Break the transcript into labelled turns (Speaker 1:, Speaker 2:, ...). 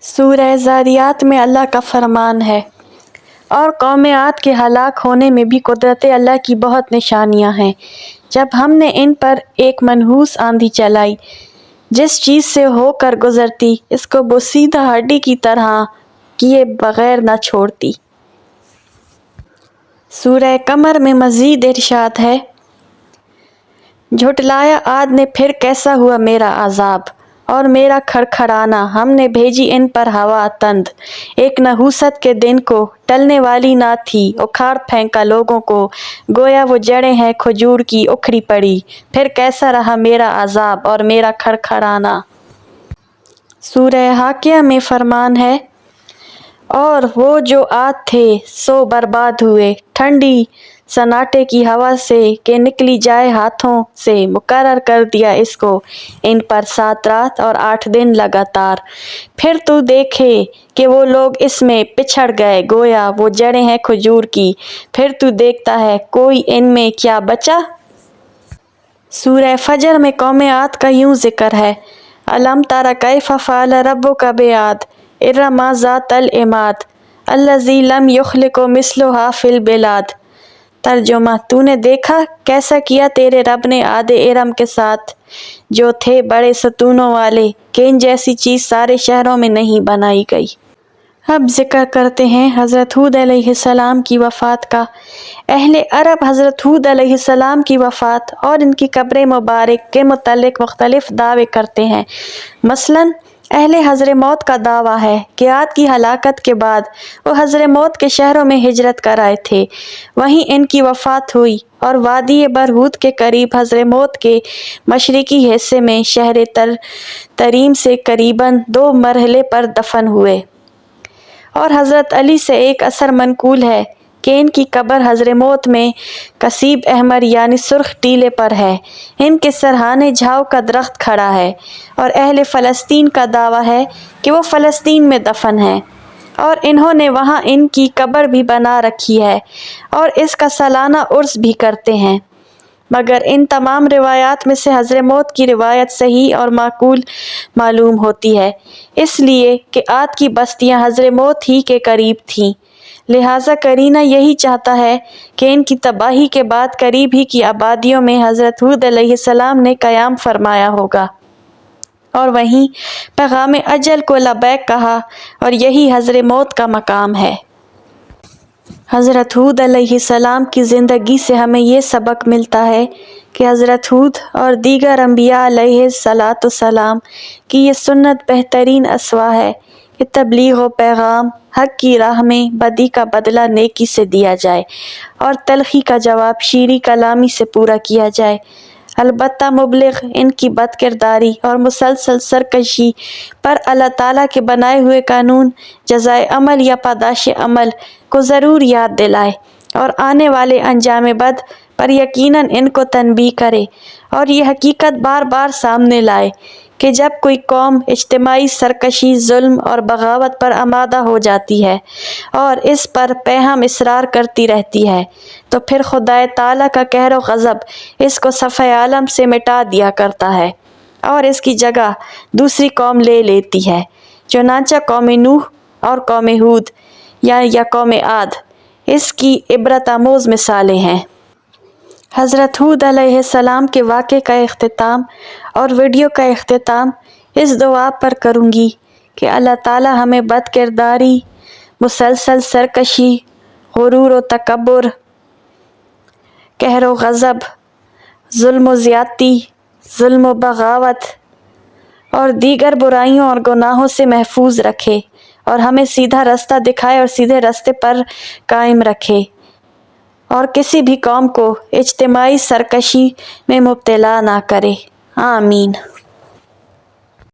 Speaker 1: سورہ ذاریات میں اللہ کا فرمان ہے، اور قوم عاد کے ہلاک ہونے میں بھی قدرت اللہ کی بہت نشانیاں ہیں۔ جب ہم نے ان پر ایک منحوس آندھی چلائی، جس چیز سے ہو کر گزرتی اس کو بوسیدہ ہڈی کی طرح کیے بغیر نہ چھوڑتی۔ سورہ قمر میں مزید ارشاد ہے، جھٹلایا عاد نے، پھر کیسا ہوا میرا عذاب اور میرا کھڑکھڑانا۔ ہم نے بھیجی ان پر ہوا تند، ایک نحوست کے دن کو، ٹلنے والی نہ تھی، اکھاڑ پھینکا لوگوں کو، گویا وہ جڑیں ہیں کھجور کی اکھڑی پڑی۔ پھر کیسا رہا میرا عذاب اور میرا کھڑکھڑانا۔ سورہ حاقیہ میں فرمان ہے، اور وہ جو عاد تھے سو برباد ہوئے ٹھنڈی سناٹے کی ہوا سے کہ نکلی جائے ہاتھوں سے، مقرر کر دیا اس کو ان پر 7 رات اور 8 دن لگاتار۔ پھر تو دیکھے کہ وہ لوگ اس میں پچھڑ گئے گویا وہ جڑیں ہیں کھجور کی، پھر تو دیکھتا ہے کوئی ان میں کیا بچا۔ سورہ فجر میں قوم عاد کا یوں ذکر ہے، أَلَمْ تَرَ كَيْفَ فَعَلَ رَبُّكَ بِعَادٍ إِرَمَ ذَاتِ الْعِمَادِ الَّتِي لَمْ يُخْلَقْ مِثْلُهَا فِي الْبِلَادِ۔ ترجمہ، تو نے دیکھا کیسا کیا تیرے رب نے عاد ارم کے ساتھ، جو تھے بڑے ستونوں والے، کہ ان جیسی چیز سارے شہروں میں نہیں بنائی گئی۔ اب ذکر کرتے ہیں حضرت ہود علیہ السلام کی وفات کا۔ اہل عرب حضرت ہود علیہ السلام کی وفات اور ان کی قبر مبارک کے متعلق مختلف دعوے کرتے ہیں۔ مثلاً اہل حضرموت کا دعویٰ ہے کہ عاد کی ہلاکت کے بعد وہ حضرموت کے شہروں میں ہجرت کر آئے تھے، وہیں ان کی وفات ہوئی اور وادی برہوت کے قریب حضرموت کے مشرقی حصے میں شہر تریم سے قریباً 2 مرحلے پر دفن ہوئے۔ اور حضرت علی سے ایک اثر منقول ہے کہ ان کی قبر حضرموت میں کثیب احمر یعنی سرخ ٹیلے پر ہے، ان کے سرہانے جھاؤ کا درخت کھڑا ہے۔ اور اہل فلسطین کا دعویٰ ہے کہ وہ فلسطین میں دفن ہیں، اور انہوں نے وہاں ان کی قبر بھی بنا رکھی ہے اور اس کا سالانہ عرس بھی کرتے ہیں، مگر ان تمام روایات میں سے حضرموت کی روایت صحیح اور معقول معلوم ہوتی ہے، اس لیے کہ عاد کی بستیاں حضرموت ہی کے قریب تھیں، لہٰذا قرینہ یہی چاہتا ہے کہ ان کی تباہی کے بعد قریب ہی کی آبادیوں میں حضرت ہود علیہ السلام نے قیام فرمایا ہوگا اور وہیں پیغام اجل کو لبیک کہا، اور یہی حضرموت کا مقام ہے۔ حضرت ہود علیہ السلام کی زندگی سے ہمیں یہ سبق ملتا ہے کہ حضرت ہود اور دیگر انبیاء علیہ السلام کی یہ سنت بہترین اسوہ ہے کہ تبلیغ و پیغام، حق کی راہ میں بدی کا بدلہ نیکی سے دیا جائے اور تلخی کا جواب شیریں کلامی سے پورا کیا جائے۔ البتہ مبلغ ان کی بد کرداری اور مسلسل سرکشی پر اللہ تعالیٰ کے بنائے ہوئے قانون جزائے عمل یا پاداش عمل کو ضرور یاد دلائے اور آنے والے انجام بد پر یقیناً ان کو تنبیہ کرے، اور یہ حقیقت بار بار سامنے لائے کہ جب کوئی قوم اجتماعی سرکشی، ظلم اور بغاوت پر آمادہ ہو جاتی ہے اور اس پر پیہم اصرار کرتی رہتی ہے تو پھر خدائے تعالیٰ کا قہر و غضب اس کو صفحۂ عالم سے مٹا دیا کرتا ہے اور اس کی جگہ دوسری قوم لے لیتی ہے، چنانچہ قوم نوح اور قوم ہود یا قوم عاد اس کی عبرت آموز مثالیں ہیں۔ حضرت ہود علیہ السلام کے واقعے کا اختتام اور ویڈیو کا اختتام اس دعا پر کروں گی کہ اللہ تعالیٰ ہمیں بد کرداری، مسلسل سرکشی، غرور و تکبر، قہر و غضب، ظلم و زیادتی، ظلم و بغاوت اور دیگر برائیوں اور گناہوں سے محفوظ رکھے اور ہمیں سیدھا رستہ دکھائے اور سیدھے راستے پر قائم رکھے، اور کسی بھی قوم کو اجتماعی سرکشی میں مبتلا نہ کرے۔ آمین۔